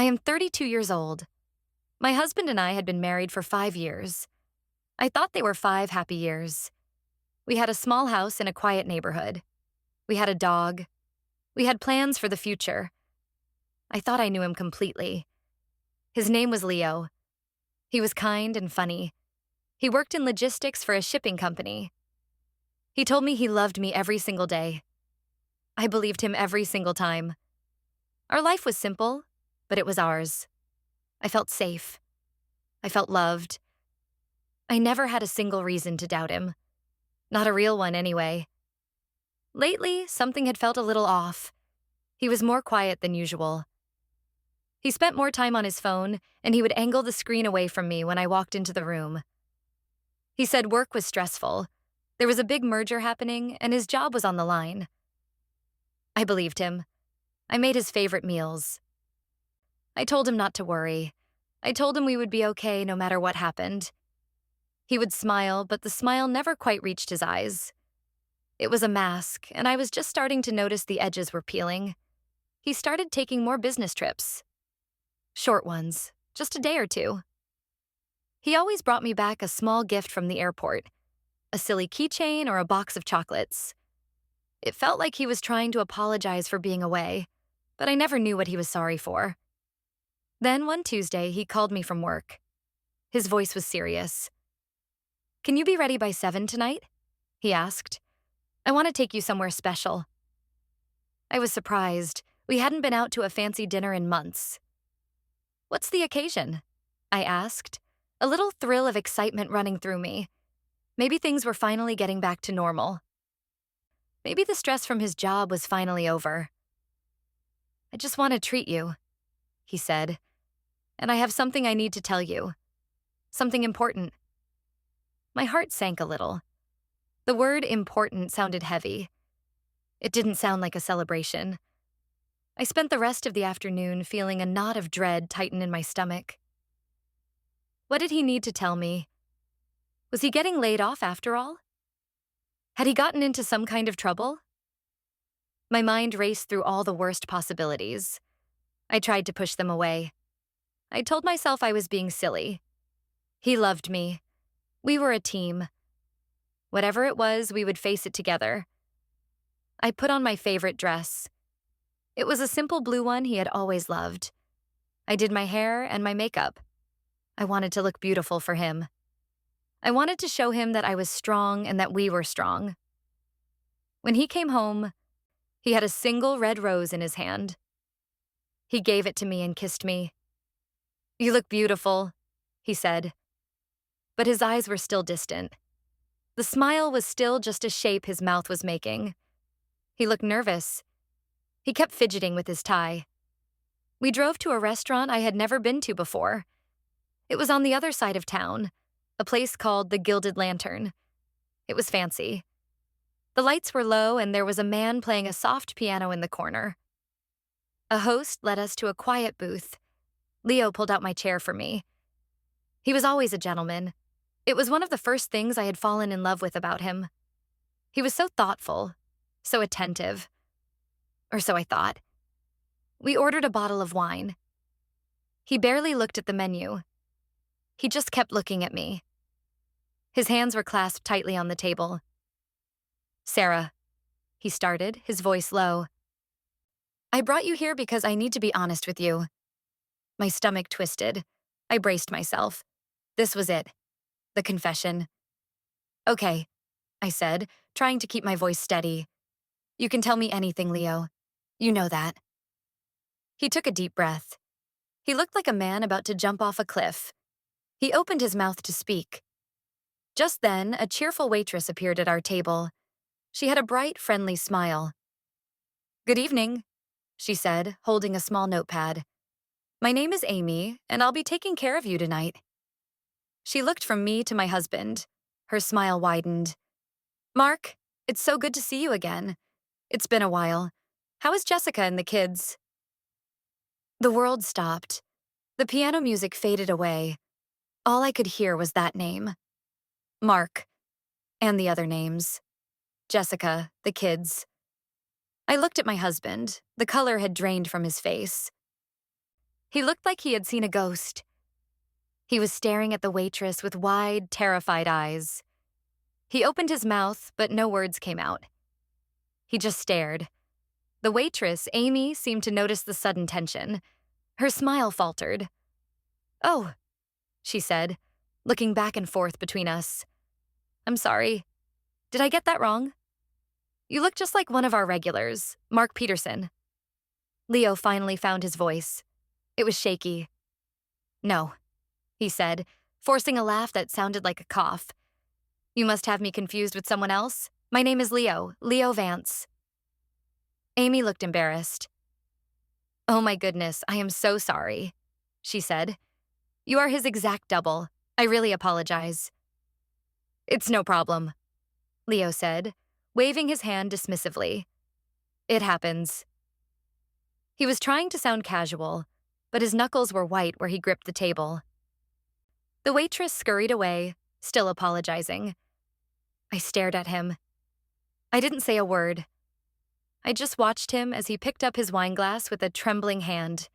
I am 32 years old. My husband and I had been married for 5 years. I thought they were 5 happy years. We had a small house in a quiet neighborhood. We had a dog. We had plans for the future. I thought I knew him completely. His name was Leo. He was kind and funny. He worked in logistics for a shipping company. He told me he loved me every single day. I believed him every single time. Our life was simple, but it was ours. I felt safe. I felt loved. I never had a single reason to doubt him. Not a real one, anyway. Lately, something had felt a little off. He was more quiet than usual. He spent more time on his phone, and he would angle the screen away from me when I walked into the room. He said work was stressful. There was a big merger happening, and his job was on the line. I believed him. I made his favorite meals. I told him not to worry. I told him we would be okay no matter what happened. He would smile, but the smile never quite reached his eyes. It was a mask, and I was just starting to notice the edges were peeling. He started taking more business trips. Short ones, just a day or two. He always brought me back a small gift from the airport, a silly keychain or a box of chocolates. It felt like he was trying to apologize for being away, but I never knew what he was sorry for. Then one Tuesday, he called me from work. His voice was serious. "Can you be ready by 7 tonight?" he asked. "I want to take you somewhere special." I was surprised. We hadn't been out to a fancy dinner in months. "What's the occasion?" I asked, a little thrill of excitement running through me. Maybe things were finally getting back to normal. Maybe the stress from his job was finally over. "I just want to treat you," he said. "And I have something I need to tell you. Something important." My heart sank a little. The word important sounded heavy. It didn't sound like a celebration. I spent the rest of the afternoon feeling a knot of dread tighten in my stomach. What did he need to tell me? Was he getting laid off after all? Had he gotten into some kind of trouble? My mind raced through all the worst possibilities. I tried to push them away. I told myself I was being silly. He loved me. We were a team. Whatever it was, we would face it together. I put on my favorite dress. It was a simple blue one he had always loved. I did my hair and my makeup. I wanted to look beautiful for him. I wanted to show him that I was strong and that we were strong. When he came home, he had a single red rose in his hand. He gave it to me and kissed me. "You look beautiful," he said. But his eyes were still distant. The smile was still just a shape his mouth was making. He looked nervous. He kept fidgeting with his tie. We drove to a restaurant I had never been to before. It was on the other side of town, a place called the Gilded Lantern. It was fancy. The lights were low and there was a man playing a soft piano in the corner. A host led us to a quiet booth. Leo pulled out my chair for me. He was always a gentleman. It was one of the first things I had fallen in love with about him. He was so thoughtful, so attentive. Or so I thought. We ordered a bottle of wine. He barely looked at the menu. He just kept looking at me. His hands were clasped tightly on the table. "Sarah," he started, his voice low. "I brought you here because I need to be honest with you." My stomach twisted. I braced myself. This was it. The confession. "Okay," I said, trying to keep my voice steady. "You can tell me anything, Leo. You know that." He took a deep breath. He looked like a man about to jump off a cliff. He opened his mouth to speak. Just then, a cheerful waitress appeared at our table. She had a bright, friendly smile. "Good evening," she said, holding a small notepad. "My name is Amy, and I'll be taking care of you tonight." She looked from me to my husband. Her smile widened. "Mark, it's so good to see you again. It's been a while. How is Jessica and the kids?" The world stopped. The piano music faded away. All I could hear was that name. Mark. And the other names. Jessica, the kids. I looked at my husband. The color had drained from his face. He looked like he had seen a ghost. He was staring at the waitress with wide, terrified eyes. He opened his mouth, but no words came out. He just stared. The waitress, Amy, seemed to notice the sudden tension. Her smile faltered. "Oh," she said, looking back and forth between us. "I'm sorry. Did I get that wrong? You look just like one of our regulars, Mark Peterson." Leo finally found his voice. It was shaky. "No," he said, forcing a laugh that sounded like a cough. "You must have me confused with someone else. My name is Leo Vance." Amy looked embarrassed. "Oh my goodness, I am so sorry," she said. "You are his exact double. I really apologize." "It's no problem," Leo said, waving his hand dismissively. "It happens." He was trying to sound casual, but his knuckles were white where he gripped the table. The waitress scurried away, still apologizing. I stared at him. I didn't say a word. I just watched him as he picked up his wineglass with a trembling hand.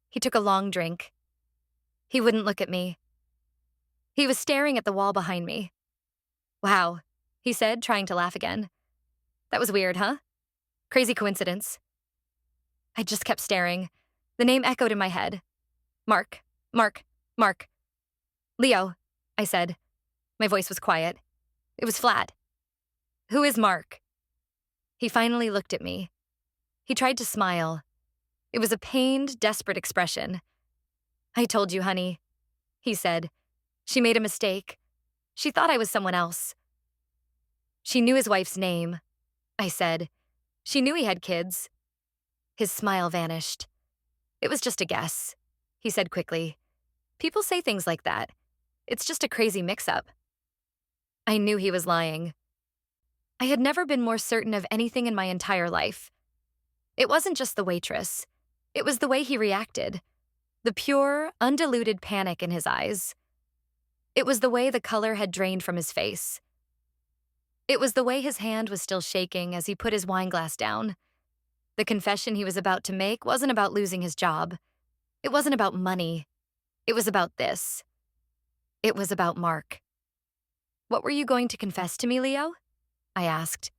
He took a long drink. He wouldn't look at me. He was staring at the wall behind me. "Wow," he said, trying to laugh again. "That was weird, huh? Crazy coincidence." I just kept staring. The name echoed in my head. Mark. "Leo," I said. My voice was quiet. It was flat. "Who is Mark?" He finally looked at me. He tried to smile. It was a pained, desperate expression. "I told you, honey," he said. "She made a mistake. She thought I was someone else." "She knew his wife's name," I said. "She knew he had kids." His smile vanished. "It was just a guess," he said quickly. "People say things like that. It's just a crazy mix-up." I knew he was lying. I had never been more certain of anything in my entire life. It wasn't just the waitress. It was the way he reacted. The pure, undiluted panic in his eyes. It was the way the color had drained from his face. It was the way his hand was still shaking as he put his wineglass down. The confession he was about to make wasn't about losing his job. It wasn't about money. It was about this. It was about Mark. "What were you going to confess to me, Leo?" I asked.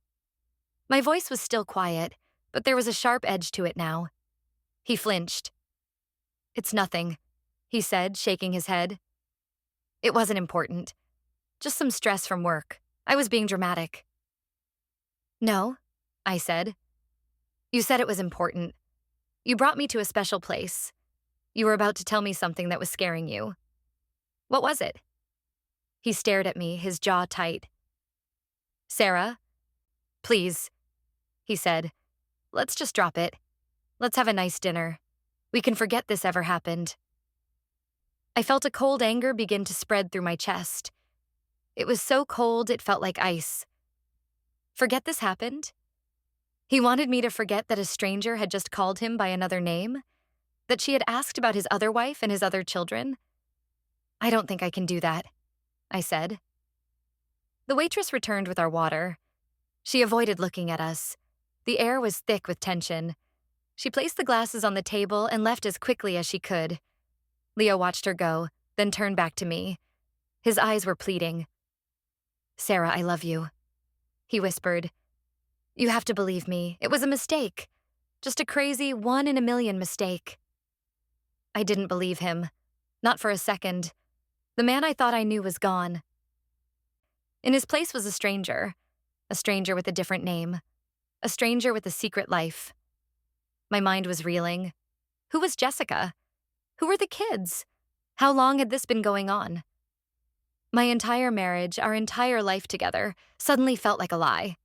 My voice was still quiet, but there was a sharp edge to it now. He flinched. "It's nothing," he said, shaking his head. "It wasn't important. Just some stress from work. I was being dramatic." "No," I said. "You said it was important. You brought me to a special place. You were about to tell me something that was scaring you. What was it?" He stared at me, his jaw tight. "Sarah, please," he said. "Let's just drop it. Let's have a nice dinner. We can forget this ever happened." I felt a cold anger begin to spread through my chest. It was so cold it felt like ice. Forget this happened? He wanted me to forget that a stranger had just called him by another name? That she had asked about his other wife and his other children? "I don't think I can do that," I said. The waitress returned with our water. She avoided looking at us. The air was thick with tension. She placed the glasses on the table and left as quickly as she could. Leo watched her go, then turned back to me. His eyes were pleading. "Sarah, I love you," he whispered. "You have to believe me. It was a mistake. Just a crazy 1 in a million mistake." I didn't believe him. Not for a second. The man I thought I knew was gone. In his place was a stranger with a different name, a stranger with a secret life. My mind was reeling. Who was Jessica? Who were the kids? How long had this been going on? My entire marriage, our entire life together, suddenly felt like a lie.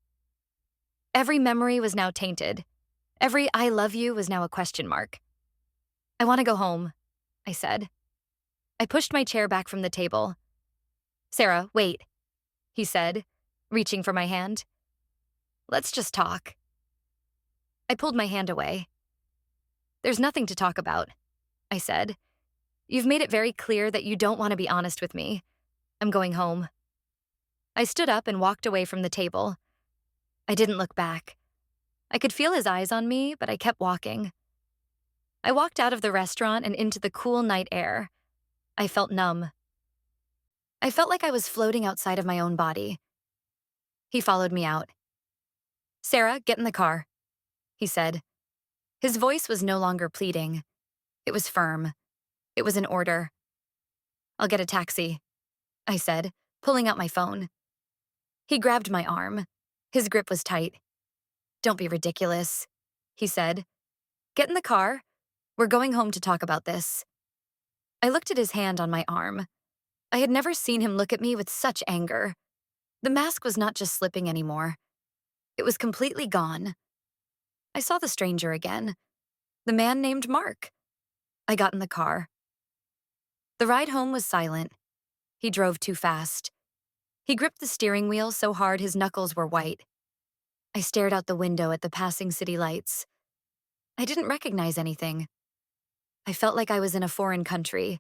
Every memory was now tainted. Every "I love you" was now a question mark. "I want to go home," I said. I pushed my chair back from the table. "Sarah, wait," he said, reaching for my hand. "Let's just talk." I pulled my hand away. "There's nothing to talk about," I said. "You've made it very clear that you don't want to be honest with me. I'm going home." I stood up and walked away from the table. I didn't look back. I could feel his eyes on me, but I kept walking. I walked out of the restaurant and into the cool night air. I felt numb. I felt like I was floating outside of my own body. He followed me out. "Sarah, get in the car," he said. His voice was no longer pleading. It was firm. It was an order. "I'll get a taxi," I said, pulling out my phone. He grabbed my arm. His grip was tight. "Don't be ridiculous," he said. "Get in the car. We're going home to talk about this." I looked at his hand on my arm. I had never seen him look at me with such anger. The mask was not just slipping anymore. It was completely gone. I saw the stranger again. The man named Mark. I got in the car. The ride home was silent. He drove too fast. He gripped the steering wheel so hard his knuckles were white. I stared out the window at the passing city lights. I didn't recognize anything. I felt like I was in a foreign country.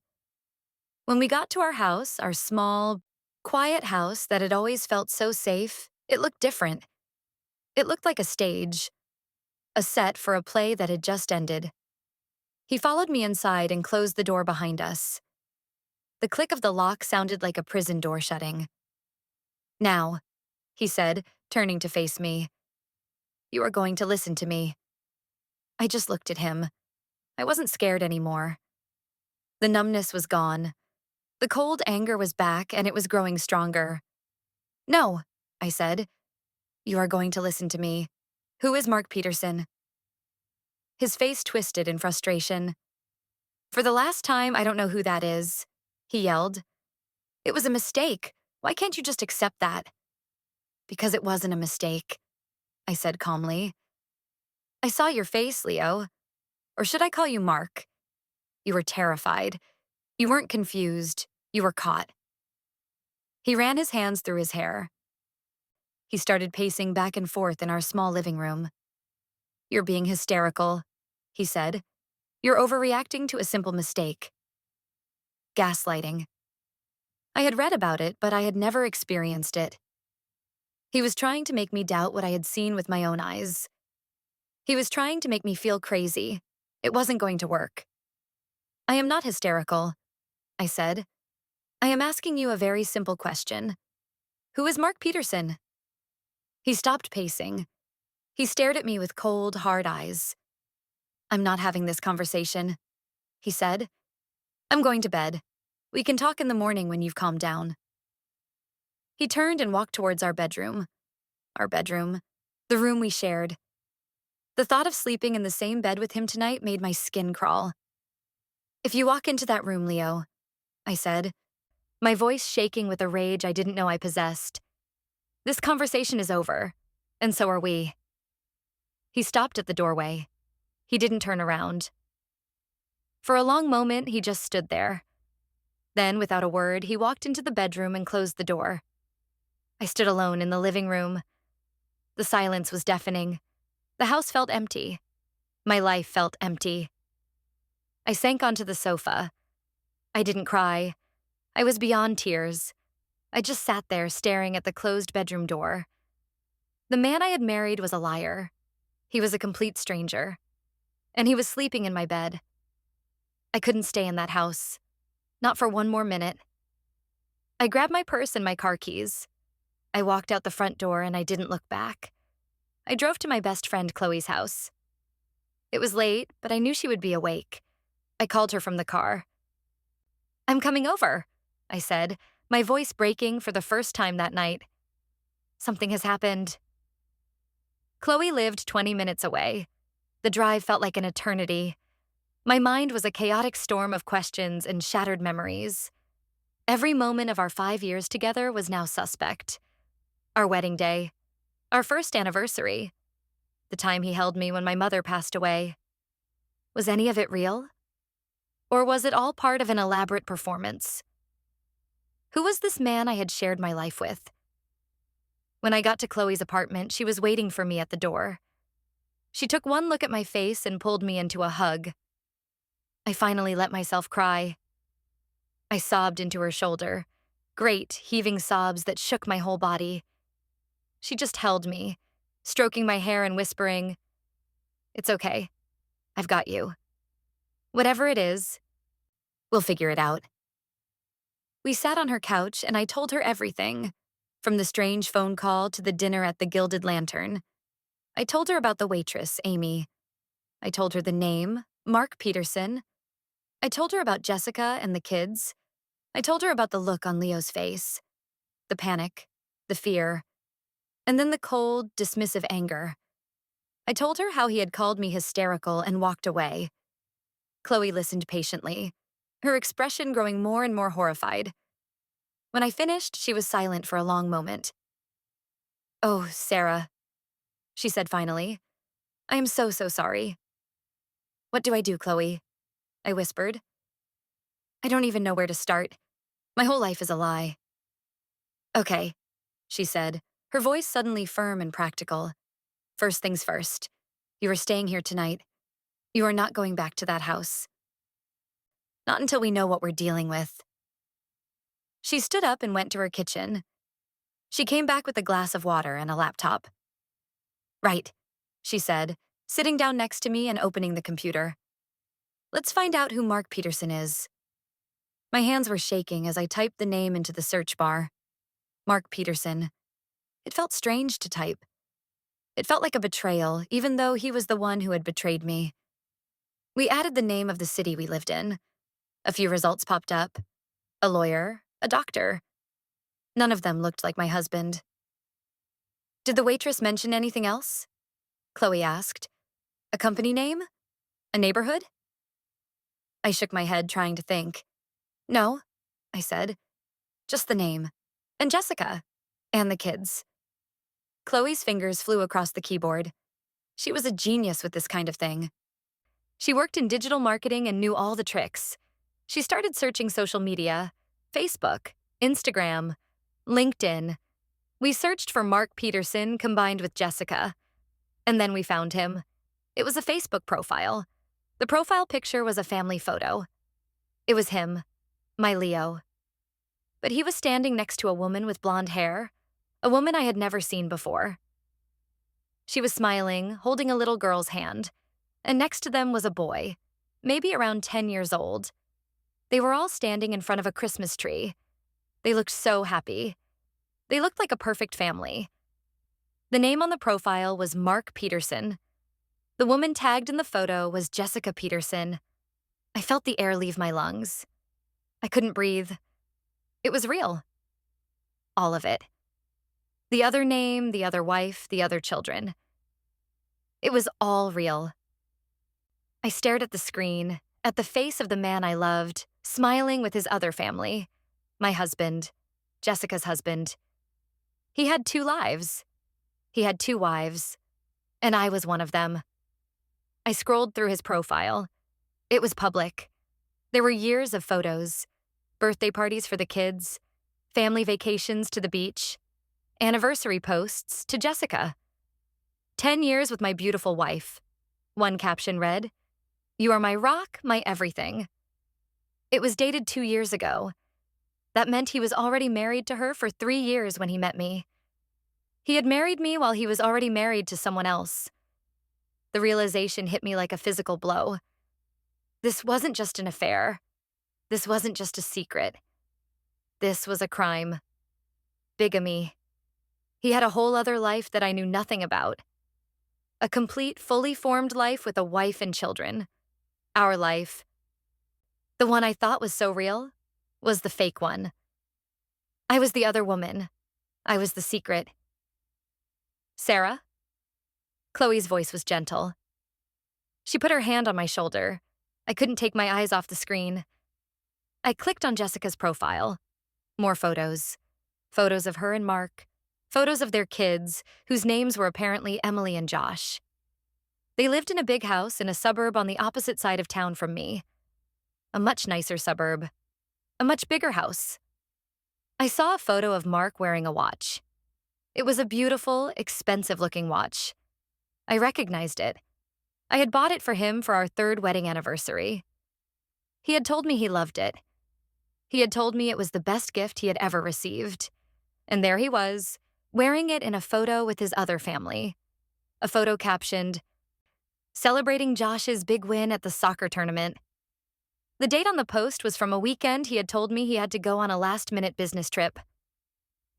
When we got to our house, our small, quiet house that had always felt so safe, it looked different. It looked like a stage, a set for a play that had just ended. He followed me inside and closed the door behind us. The click of the lock sounded like a prison door shutting. "Now," he said, turning to face me, "you are going to listen to me." I just looked at him. I wasn't scared anymore. The numbness was gone. The cold anger was back, and it was growing stronger. "No," I said. "You are going to listen to me. Who is Mark Peterson?" His face twisted in frustration. "For the last time, I don't know who that is," he yelled. "It was a mistake. Why can't you just accept that?" "Because it wasn't a mistake," I said calmly. "I saw your face, Leo. Or should I call you Mark? You were terrified. You weren't confused. You were caught." He ran his hands through his hair. He started pacing back and forth in our small living room. "You're being hysterical," he said. "You're overreacting to a simple mistake." Gaslighting. I had read about it, but I had never experienced it. He was trying to make me doubt what I had seen with my own eyes. He was trying to make me feel crazy. It wasn't going to work. "I am not hysterical," I said. "I am asking you a very simple question. Who is Mark Peterson?" He stopped pacing. He stared at me with cold, hard eyes. "I'm not having this conversation," he said. "I'm going to bed. We can talk in the morning when you've calmed down." He turned and walked towards our bedroom. Our bedroom. The room we shared. The thought of sleeping in the same bed with him tonight made my skin crawl. "If you walk into that room, Leo," I said, my voice shaking with a rage I didn't know I possessed, "this conversation is over, and so are we." He stopped at the doorway. He didn't turn around. For a long moment, he just stood there. Then, without a word, he walked into the bedroom and closed the door. I stood alone in the living room. The silence was deafening. The house felt empty. My life felt empty. I sank onto the sofa. I didn't cry. I was beyond tears. I just sat there staring at the closed bedroom door. The man I had married was a liar. He was a complete stranger. And he was sleeping in my bed. I couldn't stay in that house. Not for one more minute. I grabbed my purse and my car keys. I walked out the front door and I didn't look back. I drove to my best friend Chloe's house. It was late, but I knew she would be awake. I called her from the car. "I'm coming over," I said, my voice breaking for the first time that night. "Something has happened." Chloe lived 20 minutes away. The drive felt like an eternity. My mind was a chaotic storm of questions and shattered memories. Every moment of our 5 years together was now suspect. Our wedding day. Our first anniversary. The time he held me when my mother passed away. Was any of it real? Or was it all part of an elaborate performance? Who was this man I had shared my life with? When I got to Chloe's apartment, she was waiting for me at the door. She took one look at my face and pulled me into a hug. I finally let myself cry. I sobbed into her shoulder, great, heaving sobs that shook my whole body. She just held me, stroking my hair and whispering, "It's okay. I've got you." Whatever it is, we'll figure it out. We sat on her couch and I told her everything, from the strange phone call to the dinner at the Gilded Lantern. I told her about the waitress, Amy. I told her the name, Mark Peterson. I told her about Jessica and the kids. I told her about the look on Leo's face, the panic, the fear, and then the cold, dismissive anger. I told her how he had called me hysterical and walked away. Chloe listened patiently, her expression growing more and more horrified. When I finished, she was silent for a long moment. "Oh, Sarah," she said finally. "I am so, so sorry." "What do I do, Chloe?" I whispered. "I don't even know where to start. My whole life is a lie." "Okay," she said, her voice suddenly firm and practical. "First things first. You are staying here tonight. You are not going back to that house. Not until we know what we're dealing with." She stood up and went to her kitchen. She came back with a glass of water and a laptop. "Right," she said, sitting down next to me and opening the computer. "Let's find out who Mark Peterson is." My hands were shaking as I typed the name into the search bar. Mark Peterson. It felt strange to type. It felt like a betrayal, even though he was the one who had betrayed me. We added the name of the city we lived in. A few results popped up. A lawyer, a doctor. None of them looked like my husband. "Did the waitress mention anything else?" Chloe asked. "A company name? A neighborhood?" I shook my head, trying to think. "No," I said. "Just the name. And Jessica. And the kids." Chloe's fingers flew across the keyboard. She was a genius with this kind of thing. She worked in digital marketing and knew all the tricks. She started searching social media, Facebook, Instagram, LinkedIn. We searched for Mark Peterson combined with Jessica. And then we found him. It was a Facebook profile. The profile picture was a family photo. It was him, my Leo. But he was standing next to a woman with blonde hair, a woman I had never seen before. She was smiling, holding a little girl's hand, and next to them was a boy, maybe around 10 years old. They were all standing in front of a Christmas tree. They looked so happy. They looked like a perfect family. The name on the profile was Mark Peterson. The woman tagged in the photo was Jessica Peterson. I felt the air leave my lungs. I couldn't breathe. It was real. All of it. The other name, the other wife, the other children. It was all real. I stared at the screen, at the face of the man I loved, smiling with his other family. My husband, Jessica's husband. He had 2 lives. He had 2 wives, and I was one of them. I scrolled through his profile. It was public. There were years of photos, birthday parties for the kids, family vacations to the beach, anniversary posts to Jessica. 10 years with my beautiful wife. One caption read, "You are my rock, my everything." It was dated 2 years ago. That meant he was already married to her for 3 years when he met me. He had married me while he was already married to someone else. The realization hit me like a physical blow. This wasn't just an affair. This wasn't just a secret. This was a crime. Bigamy. He had a whole other life that I knew nothing about. A complete, fully formed life with a wife and children. Our life. The one I thought was so real was the fake one. I was the other woman. I was the secret. "Sarah?" Chloe's voice was gentle. She put her hand on my shoulder. I couldn't take my eyes off the screen. I clicked on Jessica's profile. More photos. Photos of her and Mark. Photos of their kids, whose names were apparently Emily and Josh. They lived in a big house in a suburb on the opposite side of town from me. A much nicer suburb. A much bigger house. I saw a photo of Mark wearing a watch. It was a beautiful, expensive-looking watch. I recognized it. I had bought it for him for our 3rd wedding anniversary. He had told me he loved it. He had told me it was the best gift he had ever received. And there he was, wearing it in a photo with his other family. A photo captioned, "Celebrating Josh's big win at the soccer tournament." The date on the post was from a weekend he had told me he had to go on a last-minute business trip.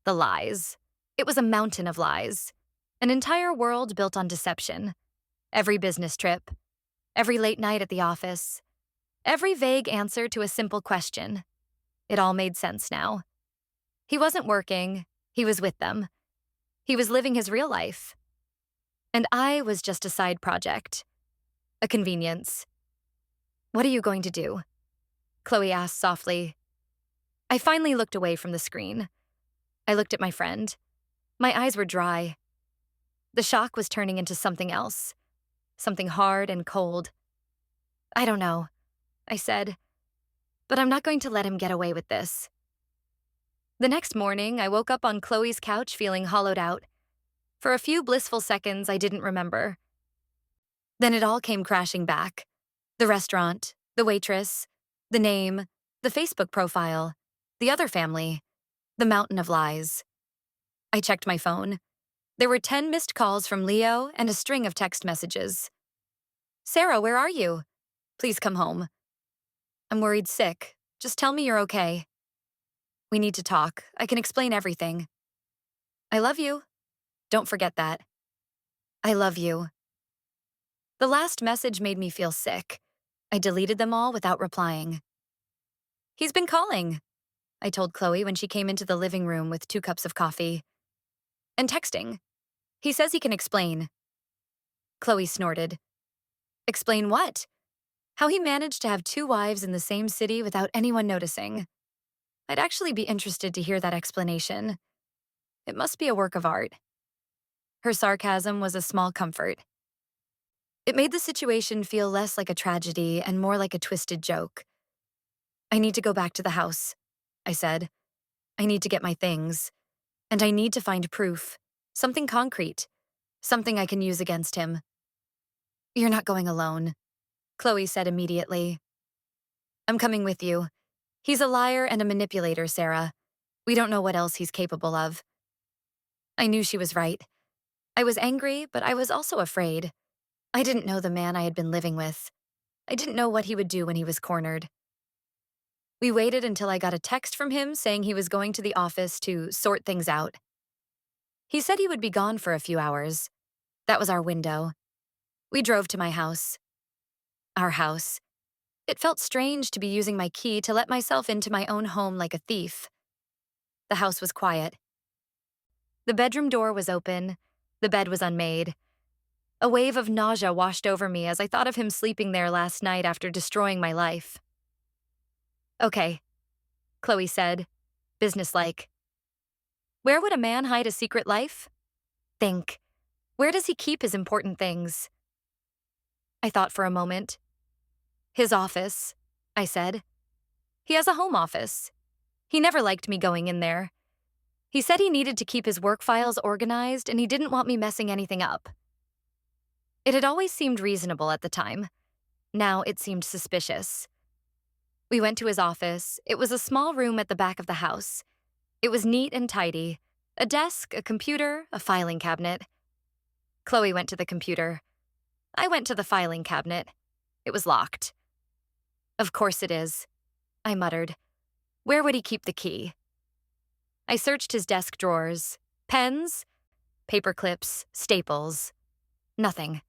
The lies. It was a mountain of lies. An entire world built on deception. Every business trip. Every late night at the office. Every vague answer to a simple question. It all made sense now. He wasn't working. He was with them. He was living his real life. And I was just a side project. A convenience. "What are you going to do?" Chloe asked softly. I finally looked away from the screen. I looked at my friend. My eyes were dry. The shock was turning into something else. Something hard and cold. "I don't know," I said. "But I'm not going to let him get away with this." The next morning, I woke up on Chloe's couch feeling hollowed out. For a few blissful seconds, I didn't remember. Then it all came crashing back. The restaurant, the waitress, the name, the Facebook profile, the other family, the mountain of lies. I checked my phone. There were 10 missed calls from Leo and a string of text messages. "Sarah, where are you? Please come home. I'm worried sick. Just tell me you're okay. We need to talk. I can explain everything. I love you. Don't forget that. I love you." The last message made me feel sick. I deleted them all without replying. "He's been calling," I told Chloe when she came into the living room with 2 cups of coffee. "And texting. He says he can explain." Chloe snorted. "Explain what?" "How he managed to have 2 wives in the same city without anyone noticing." I'd actually be interested to hear that explanation. It must be a work of art. Her sarcasm was a small comfort. It made the situation feel less like a tragedy and more like a twisted joke. "I need to go back to the house," I said. "I need to get my things. And I need to find proof. Something concrete. Something I can use against him." "You're not going alone," Chloe said immediately. "I'm coming with you. He's a liar and a manipulator, Sarah. We don't know what else he's capable of." I knew she was right. I was angry, but I was also afraid. I didn't know the man I had been living with. I didn't know what he would do when he was cornered. We waited until I got a text from him saying he was going to the office to sort things out. He said he would be gone for a few hours. That was our window. We drove to my house. Our house. It felt strange to be using my key to let myself into my own home like a thief. The house was quiet. The bedroom door was open. The bed was unmade. A wave of nausea washed over me as I thought of him sleeping there last night after destroying my life. "Okay," Chloe said, businesslike. "Where would a man hide a secret life? Think. Where does he keep his important things?" I thought for a moment. "His office," I said. "He has a home office. He never liked me going in there. He said he needed to keep his work files organized and he didn't want me messing anything up." It had always seemed reasonable at the time. Now it seemed suspicious. We went to his office. It was a small room at the back of the house. It was neat and tidy. A desk, a computer, a filing cabinet. Chloe went to the computer. I went to the filing cabinet. It was locked. "Of course it is," I muttered. Where would he keep the key? I searched his desk drawers. Pens, paper clips, staples. Nothing.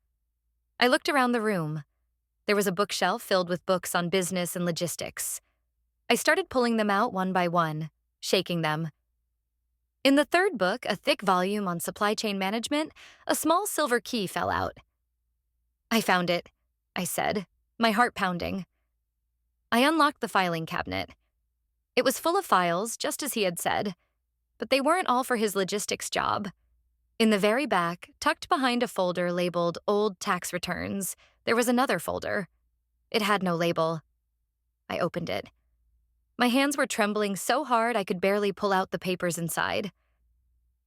I looked around the room. There was a bookshelf filled with books on business and logistics. I started pulling them out one by one, shaking them. In the third book, a thick volume on supply chain management, a small silver key fell out. "I found it," I said, my heart pounding. I unlocked the filing cabinet. It was full of files, just as he had said, but they weren't all for his logistics job. In the very back, tucked behind a folder labeled Old Tax Returns, there was another folder. It had no label. I opened it. My hands were trembling so hard I could barely pull out the papers inside.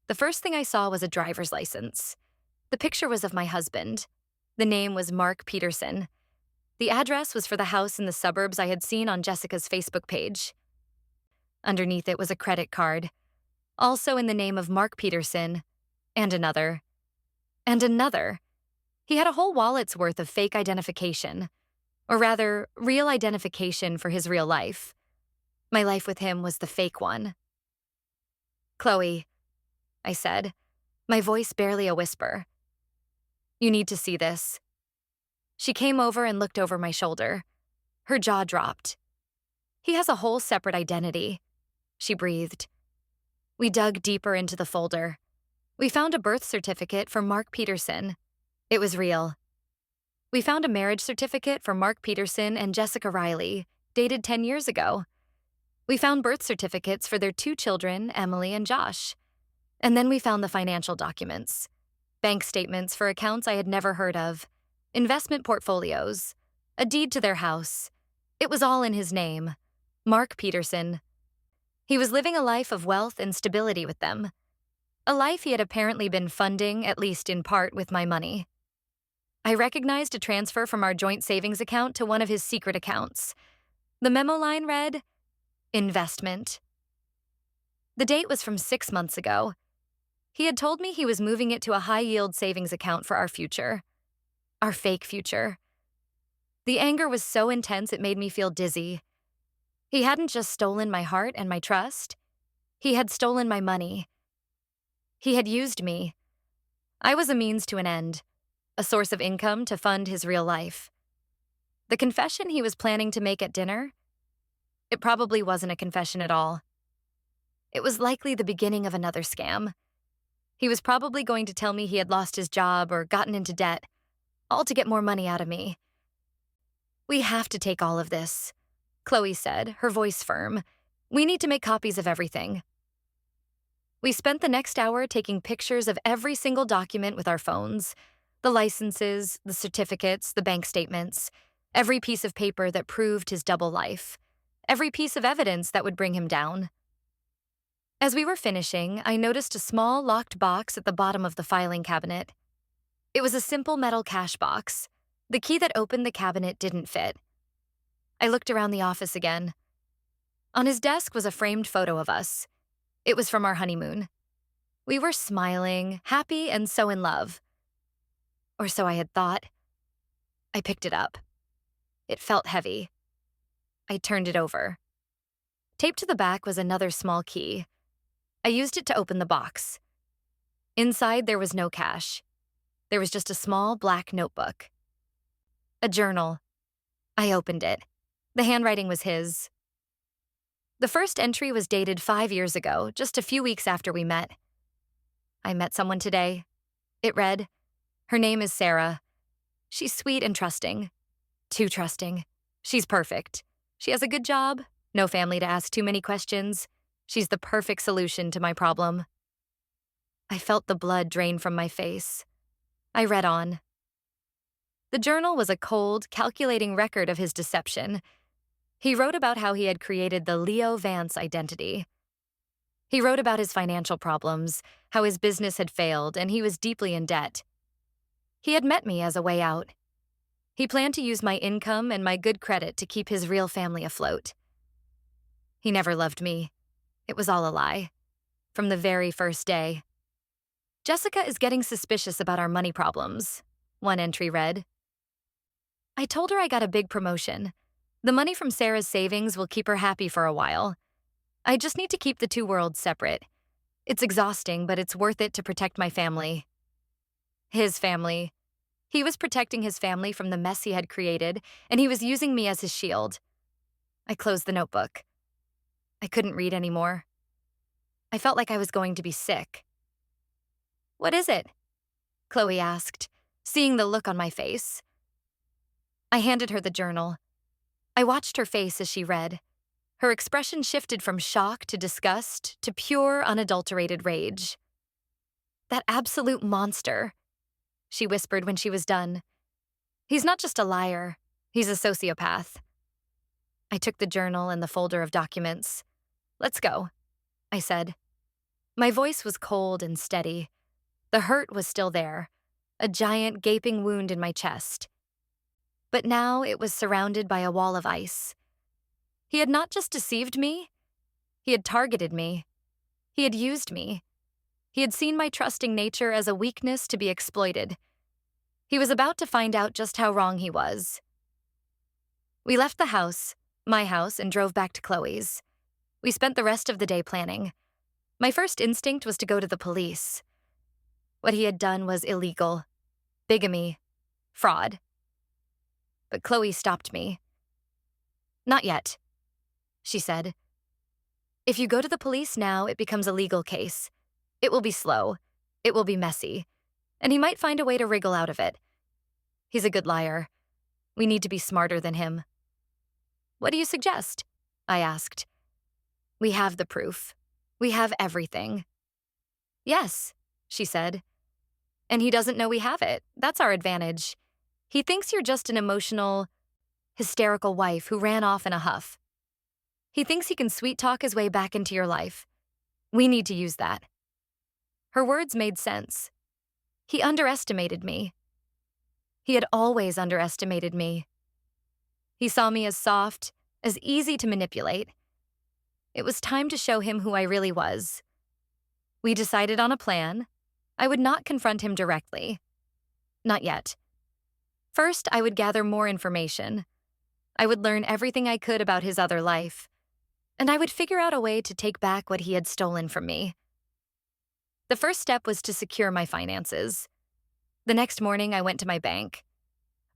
The first thing I saw was a driver's license. The picture was of my husband. The name was Mark Peterson. The address was for the house in the suburbs I had seen on Jessica's Facebook page. Underneath it was a credit card, also in the name of Mark Peterson, and another. And another. He had a whole wallet's worth of fake identification. Or rather, real identification for his real life. My life with him was the fake one. "Chloe," I said, my voice barely a whisper. "You need to see this." She came over and looked over my shoulder. Her jaw dropped. "He has a whole separate identity," she breathed. We dug deeper into the folder. We found a birth certificate for Mark Peterson. It was real. We found a marriage certificate for Mark Peterson and Jessica Riley, dated 10 years ago. We found birth certificates for their 2 children, Emily and Josh. And then we found the financial documents. Bank statements for accounts I had never heard of, investment portfolios, a deed to their house. It was all in his name, Mark Peterson. He was living a life of wealth and stability with them. A life he had apparently been funding, at least in part, with my money. I recognized a transfer from our joint savings account to one of his secret accounts. The memo line read, "Investment." The date was from 6 months ago. He had told me he was moving it to a high-yield savings account for our future. Our fake future. The anger was so intense it made me feel dizzy. He hadn't just stolen my heart and my trust. He had stolen my money. He had used me. I was a means to an end, a source of income to fund his real life. The confession he was planning to make at dinner? It probably wasn't a confession at all. It was likely the beginning of another scam. He was probably going to tell me he had lost his job or gotten into debt, all to get more money out of me. "We have to take all of this," Chloe said, her voice firm. "We need to make copies of everything." We spent the next hour taking pictures of every single document with our phones, the licenses, the certificates, the bank statements, every piece of paper that proved his double life, every piece of evidence that would bring him down. As we were finishing, I noticed a small locked box at the bottom of the filing cabinet. It was a simple metal cash box. The key that opened the cabinet didn't fit. I looked around the office again. On his desk was a framed photo of us. It was from our honeymoon. We were smiling, happy, and so in love. Or so I had thought. I picked it up. It felt heavy. I turned it over. Taped to the back was another small key. I used it to open the box. Inside, there was no cash. There was just a small black notebook. A journal. I opened it. The handwriting was his. The first entry was dated 5 years ago, just a few weeks after we met. "I met someone today." It read, "Her name is Sarah. She's sweet and trusting. Too trusting. She's perfect. She has a good job, no family to ask too many questions. She's the perfect solution to my problem." I felt the blood drain from my face. I read on. The journal was a cold, calculating record of his deception. He wrote about how he had created the Leo Vance identity. He wrote about his financial problems, how his business had failed, and he was deeply in debt. He had met me as a way out. He planned to use my income and my good credit to keep his real family afloat. He never loved me. It was all a lie. From the very first day. "Jessica is getting suspicious about our money problems," one entry read. "I told her I got a big promotion. The money from Sarah's savings will keep her happy for a while. I just need to keep the two worlds separate. It's exhausting, but it's worth it to protect my family." His family. He was protecting his family from the mess he had created, and he was using me as his shield. I closed the notebook. I couldn't read anymore. I felt like I was going to be sick. "What is it?" Chloe asked, seeing the look on my face. I handed her the journal. I watched her face as she read. Her expression shifted from shock to disgust to pure, unadulterated rage. "That absolute monster," she whispered when she was done. "He's not just a liar, he's a sociopath." I took the journal and the folder of documents. "Let's go," I said. My voice was cold and steady. The hurt was still there, a giant gaping wound in my chest. But now it was surrounded by a wall of ice. He had not just deceived me, he had targeted me. He had used me. He had seen my trusting nature as a weakness to be exploited. He was about to find out just how wrong he was. We left the house, my house, and drove back to Chloe's. We spent the rest of the day planning. My first instinct was to go to the police. What he had done was illegal. Bigamy. Fraud. But Chloe stopped me. "Not yet," she said. "If you go to the police now, it becomes a legal case. It will be slow. It will be messy. And he might find a way to wriggle out of it. He's a good liar. We need to be smarter than him." "What do you suggest?" I asked. "We have the proof. We have everything." "Yes," she said. "And he doesn't know we have it. That's our advantage. He thinks you're just an emotional, hysterical wife who ran off in a huff. He thinks he can sweet-talk his way back into your life. We need to use that." Her words made sense. He underestimated me. He had always underestimated me. He saw me as soft, as easy to manipulate. It was time to show him who I really was. We decided on a plan. I would not confront him directly. Not yet. First, I would gather more information. I would learn everything I could about his other life. And I would figure out a way to take back what he had stolen from me. The first step was to secure my finances. The next morning, I went to my bank.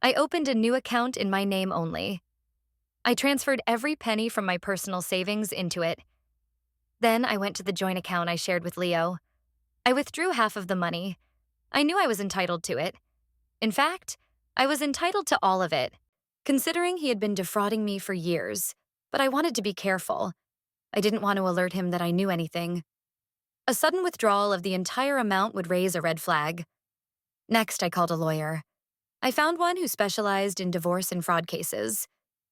I opened a new account in my name only. I transferred every penny from my personal savings into it. Then I went to the joint account I shared with Leo. I withdrew half of the money. I knew I was entitled to it. In fact, I was entitled to all of it, considering he had been defrauding me for years, but I wanted to be careful. I didn't want to alert him that I knew anything. A sudden withdrawal of the entire amount would raise a red flag. Next, I called a lawyer. I found one who specialized in divorce and fraud cases.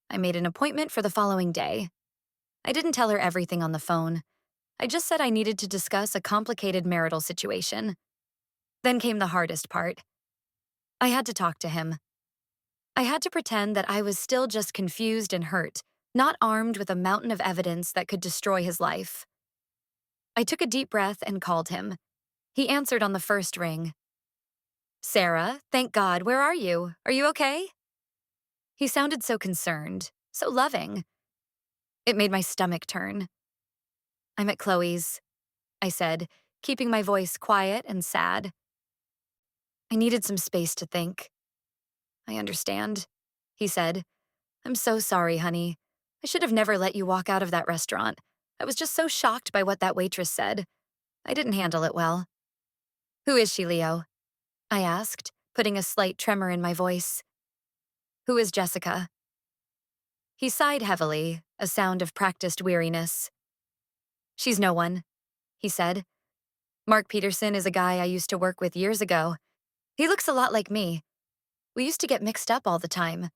I made an appointment for the following day. I didn't tell her everything on the phone. I just said I needed to discuss a complicated marital situation. Then came the hardest part. I had to talk to him. I had to pretend that I was still just confused and hurt, not armed with a mountain of evidence that could destroy his life. I took a deep breath and called him. He answered on the first ring. "Sarah, thank God, where are you? Are you okay?" He sounded so concerned, so loving. It made my stomach turn. "I'm at Chloe's," I said, keeping my voice quiet and sad. "I needed some space to think." "I understand," he said. "I'm so sorry, honey. I should have never let you walk out of that restaurant. I was just so shocked by what that waitress said. I didn't handle it well." "Who is she, Leo?" I asked, putting a slight tremor in my voice. "Who is Jessica?" He sighed heavily, a sound of practiced weariness. "She's no one," he said. "Mark Peterson is a guy I used to work with years ago. He looks a lot like me. We used to get mixed up all the time.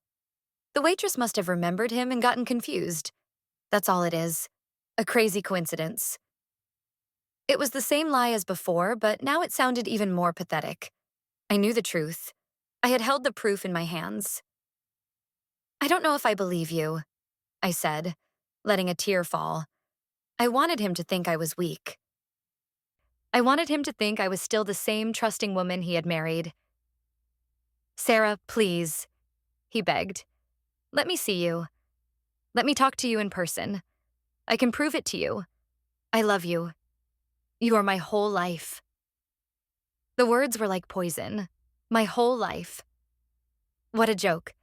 The waitress must have remembered him and gotten confused. That's all it is. A crazy coincidence." It was the same lie as before, but now it sounded even more pathetic. I knew the truth. I had held the proof in my hands. "I don't know if I believe you," I said, letting a tear fall. I wanted him to think I was weak. I wanted him to think I was still the same trusting woman he had married. "Sarah, please," he begged. "Let me see you. Let me talk to you in person. I can prove it to you. I love you. You are my whole life." The words were like poison. My whole life. What a joke.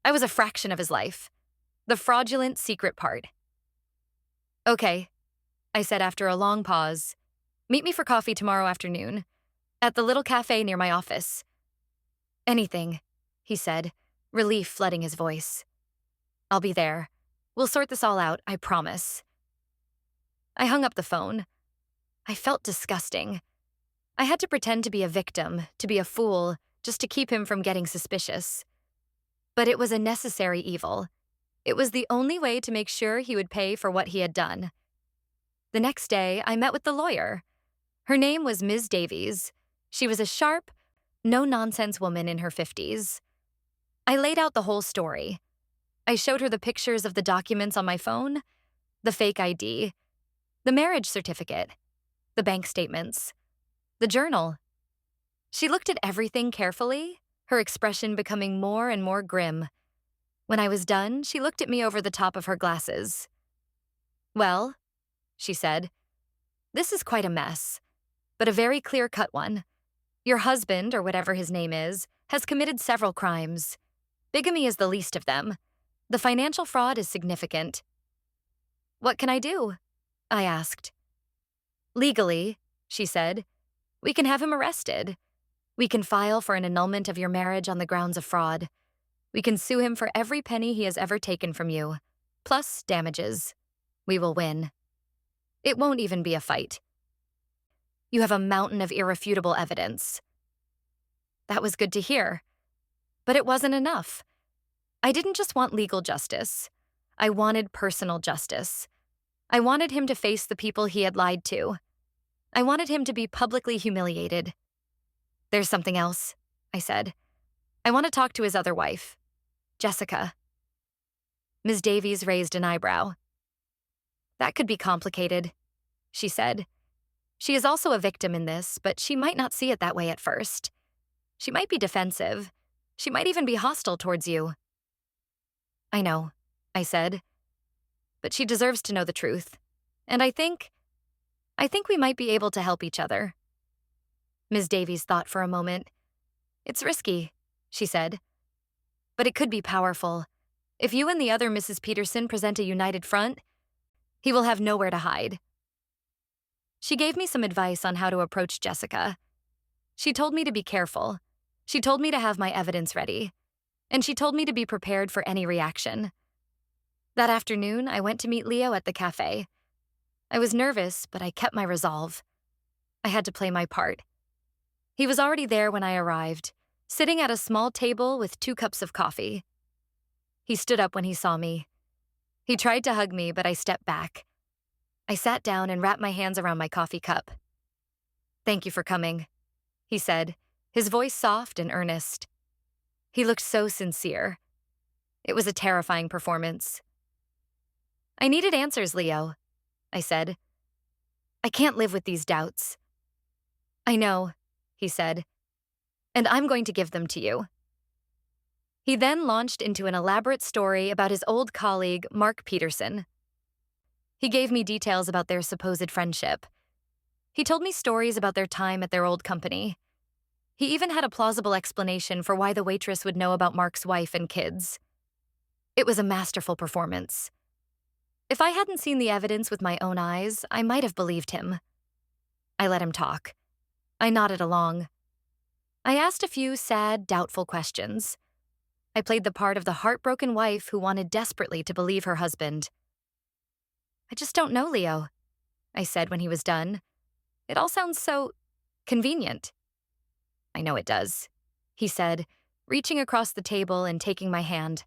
I was a fraction of his life. The fraudulent secret part. "Okay," I said after a long pause. "Meet me for coffee tomorrow afternoon, at the little cafe near my office." "Anything," he said, relief flooding his voice. "I'll be there. We'll sort this all out, I promise." I hung up the phone. I felt disgusting. I had to pretend to be a victim, to be a fool, just to keep him from getting suspicious. But it was a necessary evil. It was the only way to make sure he would pay for what he had done. The next day, I met with the lawyer. Her name was Ms. Davies. She was a sharp, no-nonsense woman in her 50s. I laid out the whole story. I showed her the pictures of the documents on my phone, the fake ID, the marriage certificate, the bank statements, the journal. She looked at everything carefully, her expression becoming more and more grim. When I was done, she looked at me over the top of her glasses. "Well," she said, "this is quite a mess, but a very clear-cut one. Your husband, or whatever his name is, has committed several crimes. Bigamy is the least of them. The financial fraud is significant." "What can I do?" I asked. "Legally," she said, "we can have him arrested. We can file for an annulment of your marriage on the grounds of fraud. We can sue him for every penny he has ever taken from you, plus damages. We will win. It won't even be a fight. You have a mountain of irrefutable evidence." That was good to hear, but it wasn't enough. I didn't just want legal justice. I wanted personal justice. I wanted him to face the people he had lied to. I wanted him to be publicly humiliated. "There's something else," I said. "I want to talk to his other wife, Jessica." Ms. Davies raised an eyebrow. "That could be complicated," she said. "She is also a victim in this, but she might not see it that way at first. She might be defensive. She might even be hostile towards you." "I know," I said. "But she deserves to know the truth. And I think we might be able to help each other." Ms. Davies thought for a moment. "It's risky," she said. "But it could be powerful. If you and the other Mrs. Peterson present a united front, he will have nowhere to hide." She gave me some advice on how to approach Jessica. She told me to be careful. She told me to have my evidence ready. And she told me to be prepared for any reaction. That afternoon, I went to meet Leo at the cafe. I was nervous, but I kept my resolve. I had to play my part. He was already there when I arrived, sitting at a small table with 2 cups of coffee. He stood up when he saw me. He tried to hug me, but I stepped back. I sat down and wrapped my hands around my coffee cup. "Thank you for coming," he said, his voice soft and earnest. He looked so sincere. It was a terrifying performance. "I needed answers, Leo," I said. "I can't live with these doubts." "I know," he said, "and I'm going to give them to you." He then launched into an elaborate story about his old colleague, Mark Peterson. He gave me details about their supposed friendship. He told me stories about their time at their old company. He even had a plausible explanation for why the waitress would know about Mark's wife and kids. It was a masterful performance. If I hadn't seen the evidence with my own eyes, I might have believed him. I let him talk. I nodded along. I asked a few sad, doubtful questions. I played the part of the heartbroken wife who wanted desperately to believe her husband. "I just don't know, Leo," I said when he was done. "It all sounds so convenient." "I know it does," he said, reaching across the table and taking my hand.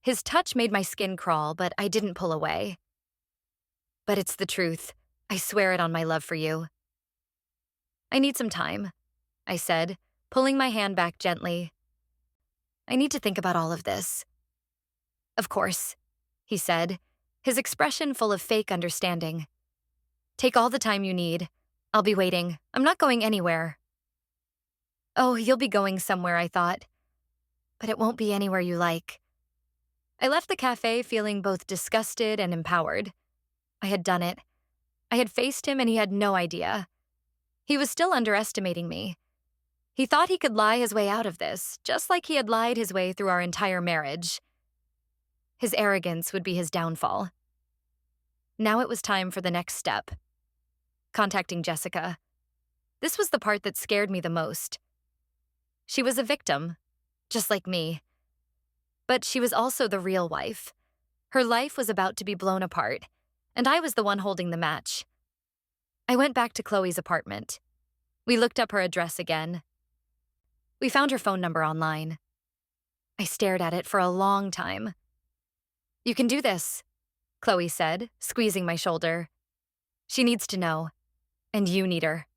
His touch made my skin crawl, but I didn't pull away. "But it's the truth. I swear it on my love for you." "I need some time," I said, pulling my hand back gently. "I need to think about all of this." "Of course," he said, his expression full of fake understanding. "Take all the time you need. I'll be waiting. I'm not going anywhere." "Oh, you'll be going somewhere," I thought. "But it won't be anywhere you like." I left the cafe feeling both disgusted and empowered. I had done it. I had faced him and he had no idea. He was still underestimating me. He thought he could lie his way out of this, just like he had lied his way through our entire marriage. His arrogance would be his downfall. Now it was time for the next step. Contacting Jessica. This was the part that scared me the most. She was a victim, just like me. But she was also the real wife. Her life was about to be blown apart, and I was the one holding the match. I went back to Chloe's apartment. We looked up her address again. We found her phone number online. I stared at it for a long time. "You can do this," Chloe said, squeezing my shoulder. "She needs to know, and you need her."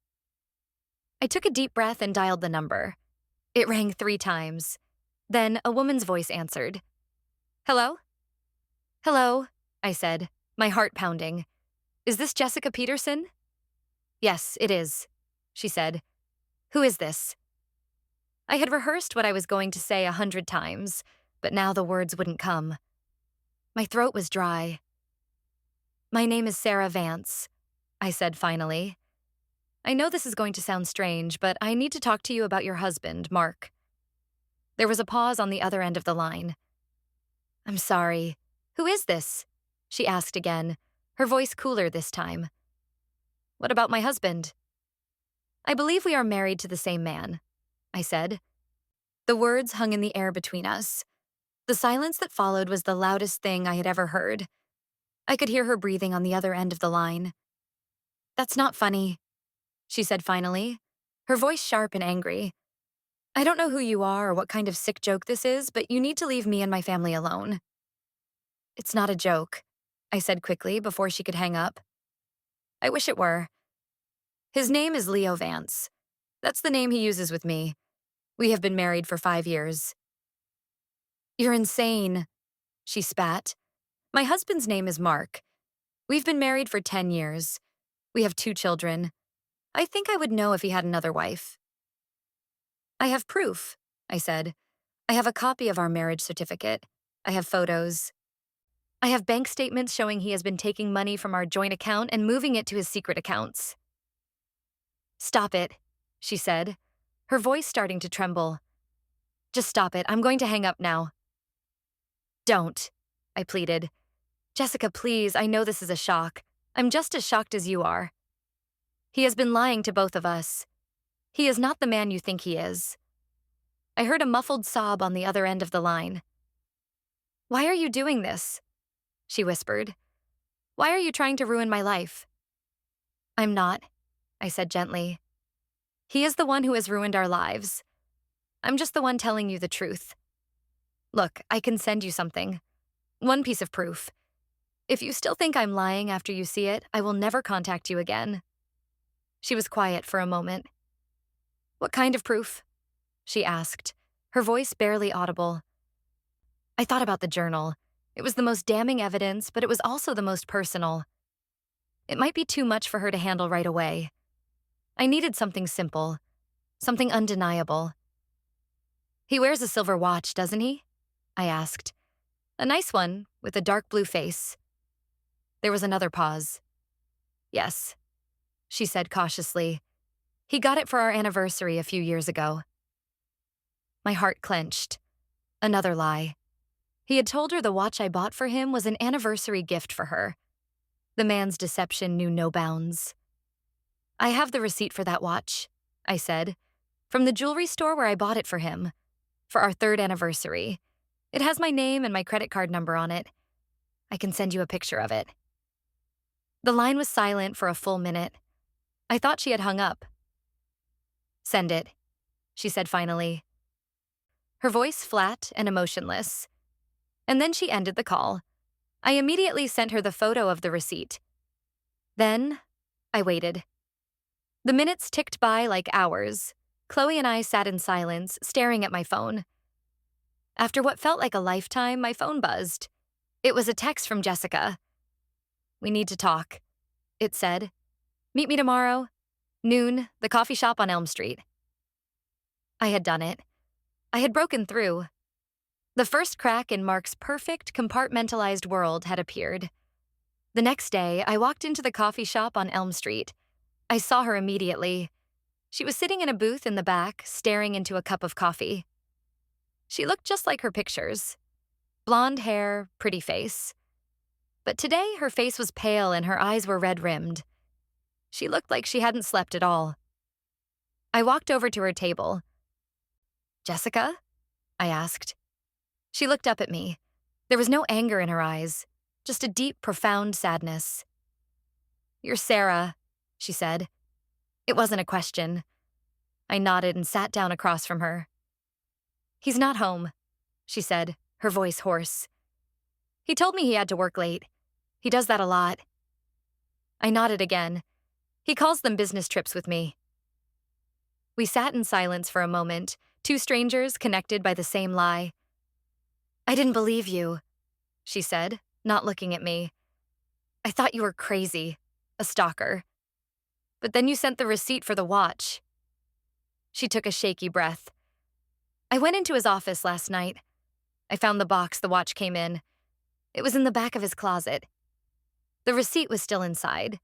I took a deep breath and dialed the number. It rang 3 times. Then a woman's voice answered. "Hello?" "Hello," I said, my heart pounding. "Is this Jessica Peterson?" "Yes, it is," she said. "Who is this?" I had rehearsed what I was going to say 100 times. but now the words wouldn't come. My throat was dry. "My name is Sarah Vance," I said finally. "I know this is going to sound strange, but I need to talk to you about your husband, Mark." There was a pause on the other end of the line. "I'm sorry. Who is this?" she asked again, her voice cooler this time. "What about my husband?" "I believe we are married to the same man," I said. The words hung in the air between us. The silence that followed was the loudest thing I had ever heard. I could hear her breathing on the other end of the line. "That's not funny," she said finally, her voice sharp and angry. "I don't know who you are or what kind of sick joke this is, but you need to leave me and my family alone." "It's not a joke," I said quickly before she could hang up. "I wish it were. His name is Leo Vance. That's the name he uses with me. We have been married for 5 years." "You're insane," she spat. "My husband's name is Mark. We've been married for 10 years. We have 2 children. I think I would know if he had another wife." "I have proof," I said. "I have a copy of our marriage certificate. I have photos. I have bank statements showing he has been taking money from our joint account and moving it to his secret accounts." "Stop it," she said, her voice starting to tremble. "Just stop it. I'm going to hang up now." "Don't," I pleaded. "Jessica, please, I know this is a shock. I'm just as shocked as you are. He has been lying to both of us. He is not the man you think he is." I heard a muffled sob on the other end of the line. "Why are you doing this?" she whispered. "Why are you trying to ruin my life?" "I'm not," I said gently. "He is the one who has ruined our lives. I'm just the one telling you the truth. Look, I can send you something. One piece of proof. If you still think I'm lying after you see it, I will never contact you again." She was quiet for a moment. "What kind of proof?" she asked, her voice barely audible. I thought about the journal. It was the most damning evidence, but it was also the most personal. It might be too much for her to handle right away. I needed something simple, something undeniable. "He wears a silver watch, doesn't he?" I asked. "A nice one, with a dark blue face." There was another pause. "Yes," she said cautiously. "He got it for our anniversary a few years ago." My heart clenched. Another lie. He had told her the watch I bought for him was an anniversary gift for her. The man's deception knew no bounds. "I have the receipt for that watch," I said, "from the jewelry store where I bought it for him, for our 3rd anniversary. It has my name and my credit card number on it. I can send you a picture of it." The line was silent for a full minute. I thought she had hung up. "Send it," she said finally, her voice flat and emotionless. And then she ended the call. I immediately sent her the photo of the receipt. Then, I waited. The minutes ticked by like hours. Chloe and I sat in silence, staring at my phone. After what felt like a lifetime, my phone buzzed. It was a text from Jessica. "We need to talk," it said. "Meet me tomorrow, noon, the coffee shop on Elm Street." I had done it. I had broken through. The first crack in Mark's perfect, compartmentalized world had appeared. The next day, I walked into the coffee shop on Elm Street. I saw her immediately. She was sitting in a booth in the back, staring into a cup of coffee. She looked just like her pictures. Blonde hair, pretty face. But today, her face was pale and her eyes were red-rimmed. She looked like she hadn't slept at all. I walked over to her table. "Jessica?" I asked. She looked up at me. There was no anger in her eyes, just a deep, profound sadness. "You're Sarah," she said. It wasn't a question. I nodded and sat down across from her. "He's not home," she said, her voice hoarse. "He told me he had to work late. He does that a lot." I nodded again. "He calls them business trips with me." We sat in silence for a moment, 2 strangers connected by the same lie. "I didn't believe you," she said, not looking at me. "I thought you were crazy, a stalker. But then you sent the receipt for the watch." She took a shaky breath. "I went into his office last night. I found the box the watch came in. It was in the back of his closet. The receipt was still inside.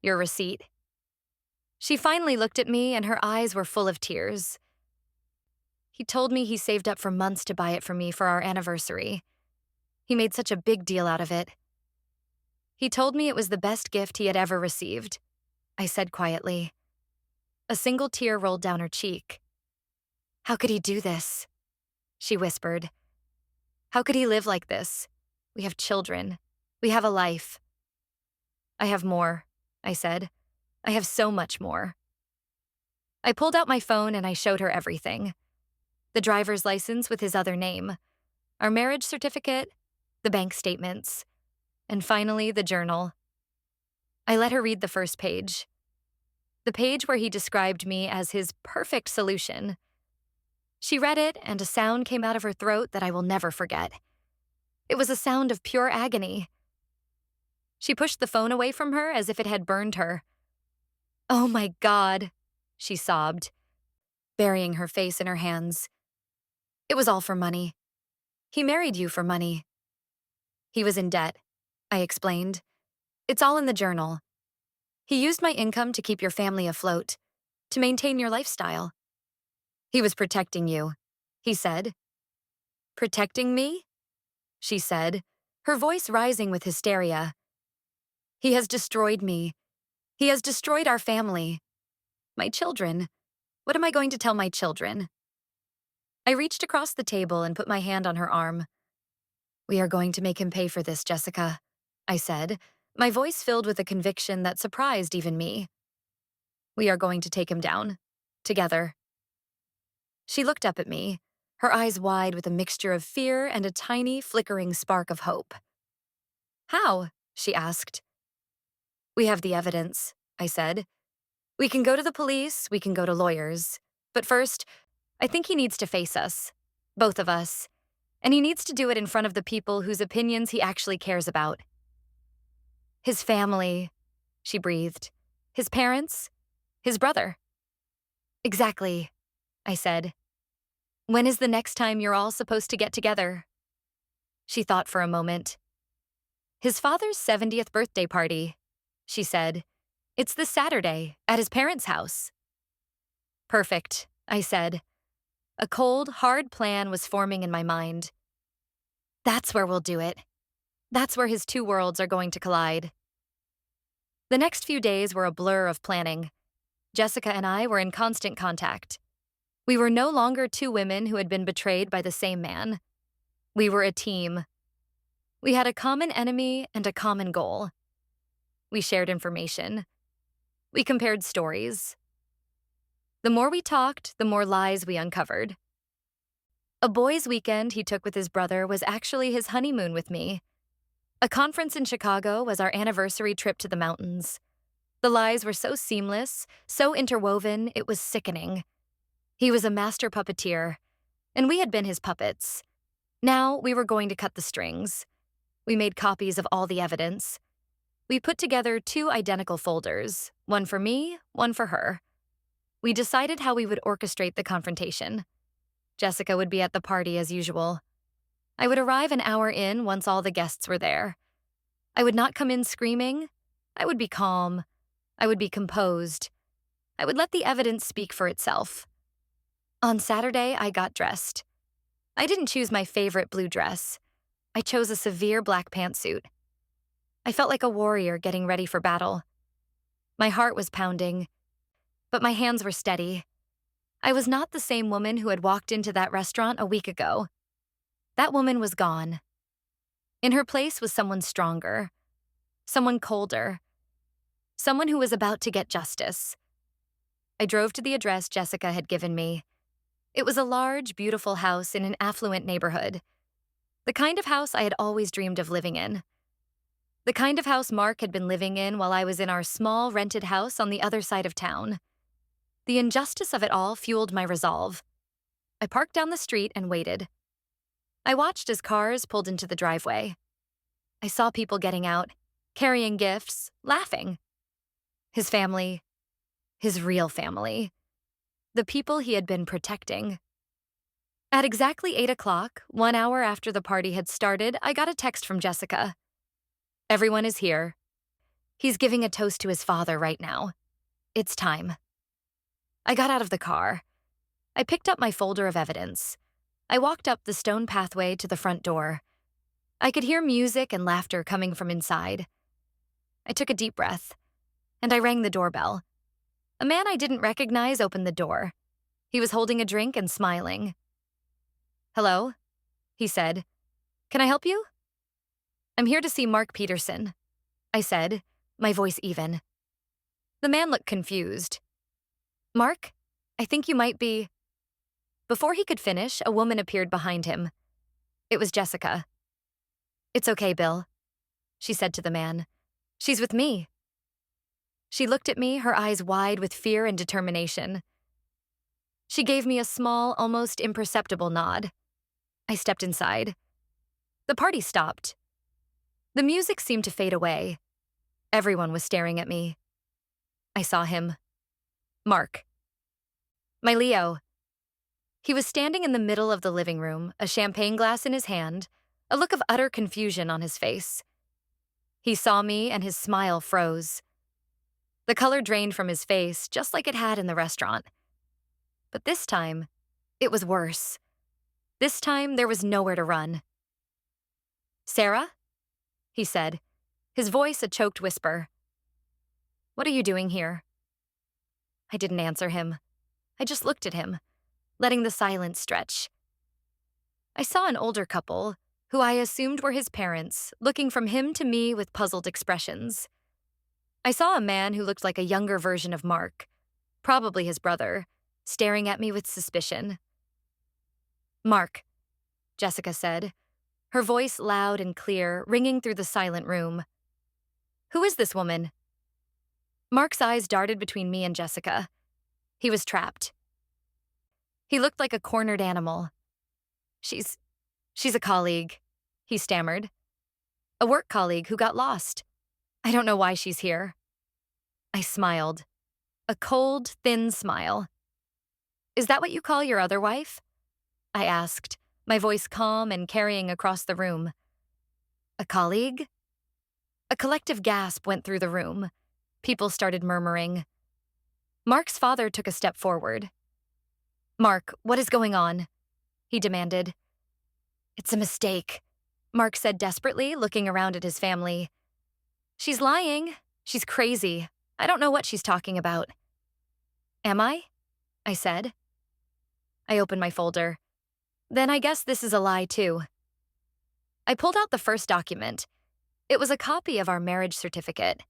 Your receipt? She finally looked at me and her eyes were full of tears. He told me he saved up for months to buy it for me for our anniversary. He made such a big deal out of it. He told me it was the best gift he had ever received, I said quietly. A single tear rolled down her cheek. How could he do this? She whispered. How could he live like this? We have children. We have a life. I have more, I said. I have so much more. I pulled out my phone and I showed her everything. The driver's license with his other name, our marriage certificate, the bank statements, and finally the journal. I let her read the first page. The page where he described me as his perfect solution. She read it and a sound came out of her throat that I will never forget. It was a sound of pure agony. She pushed the phone away from her as if it had burned her. Oh my God, she sobbed, burying her face in her hands. It was all for money. He married you for money. He was in debt, I explained. It's all in the journal. He used my income to keep your family afloat, to maintain your lifestyle. He was protecting you, he said. Protecting me? She said, her voice rising with hysteria. He has destroyed me. He has destroyed our family. My children. What am I going to tell my children? I reached across the table and put my hand on her arm. We are going to make him pay for this, Jessica, I said, my voice filled with a conviction that surprised even me. We are going to take him down. Together. She looked up at me, her eyes wide with a mixture of fear and a tiny, flickering spark of hope. How? She asked. We have the evidence, I said. We can go to the police, we can go to lawyers. But first, I think he needs to face us. Both of us. And he needs to do it in front of the people whose opinions he actually cares about. His family, she breathed. His parents, his brother. Exactly, I said. When is the next time you're all supposed to get together? She thought for a moment. His father's 70th birthday party, she said. It's this Saturday, at his parents' house. Perfect, I said. A cold, hard plan was forming in my mind. That's where we'll do it. That's where his two worlds are going to collide. The next few days were a blur of planning. Jessica and I were in constant contact. We were no longer two women who had been betrayed by the same man. We were a team. We had a common enemy and a common goal. We shared information. We compared stories. The more we talked, the more lies we uncovered. A boys' weekend he took with his brother was actually his honeymoon with me. A conference in Chicago was our anniversary trip to the mountains. The lies were so seamless, so interwoven, it was sickening. He was a master puppeteer, and we had been his puppets. Now we were going to cut the strings. We made copies of all the evidence. We put together 2 identical folders, one for me, one for her. We decided how we would orchestrate the confrontation. Jessica would be at the party as usual. I would arrive an hour in once all the guests were there. I would not come in screaming. I would be calm. I would be composed. I would let the evidence speak for itself. On Saturday, I got dressed. I didn't choose my favorite blue dress. I chose a severe black pantsuit. I felt like a warrior getting ready for battle. My heart was pounding, but my hands were steady. I was not the same woman who had walked into that restaurant a week ago. That woman was gone. In her place was someone stronger, someone colder, someone who was about to get justice. I drove to the address Jessica had given me. It was a large, beautiful house in an affluent neighborhood. The kind of house I had always dreamed of living in. The kind of house Mark had been living in while I was in our small rented house on the other side of town. The injustice of it all fueled my resolve. I parked down the street and waited. I watched as cars pulled into the driveway. I saw people getting out, carrying gifts, laughing. His family, his real family, the people he had been protecting. At exactly 8 o'clock, 1 hour after the party had started, I got a text from Jessica. Everyone is here. He's giving a toast to his father right now. It's time. I got out of the car. I picked up my folder of evidence. I walked up the stone pathway to the front door. I could hear music and laughter coming from inside. I took a deep breath, and I rang the doorbell. A man I didn't recognize opened the door. He was holding a drink and smiling. "Hello," he said. "Can I help you?" "I'm here to see Mark Peterson," I said, my voice even. The man looked confused. "Mark, I think you might be—" Before he could finish, a woman appeared behind him. It was Jessica. "It's okay, Bill," she said to the man. "She's with me." She looked at me, her eyes wide with fear and determination. She gave me a small, almost imperceptible nod. I stepped inside. The party stopped. The music seemed to fade away. Everyone was staring at me. I saw him. Mark. My Leo. He was standing in the middle of the living room, a champagne glass in his hand, a look of utter confusion on his face. He saw me and his smile froze. The color drained from his face, just like it had in the restaurant. But this time, it was worse. This time, there was nowhere to run. "Sarah?" he said, his voice a choked whisper. "What are you doing here?" I didn't answer him. I just looked at him, letting the silence stretch. I saw an older couple, who I assumed were his parents, looking from him to me with puzzled expressions. I saw a man who looked like a younger version of Mark, probably his brother, staring at me with suspicion. "Mark," Jessica said, her voice loud and clear, ringing through the silent room. "Who is this woman?" Mark's eyes darted between me and Jessica. He was trapped. He looked like a cornered animal. She's a colleague," he stammered. "A work colleague who got lost. I don't know why she's here." I smiled. A cold, thin smile. "Is that what you call your other wife?" I asked, my voice calm and carrying across the room. "A colleague?" A collective gasp went through the room. People started murmuring. Mark's father took a step forward. "Mark, what is going on?" he demanded. "It's a mistake," Mark said desperately, looking around at his family. "She's lying. She's crazy. I don't know what she's talking about." "Am I?" I said. I opened my folder. "Then I guess this is a lie, too." I pulled out the first document. It was a copy of our marriage certificate.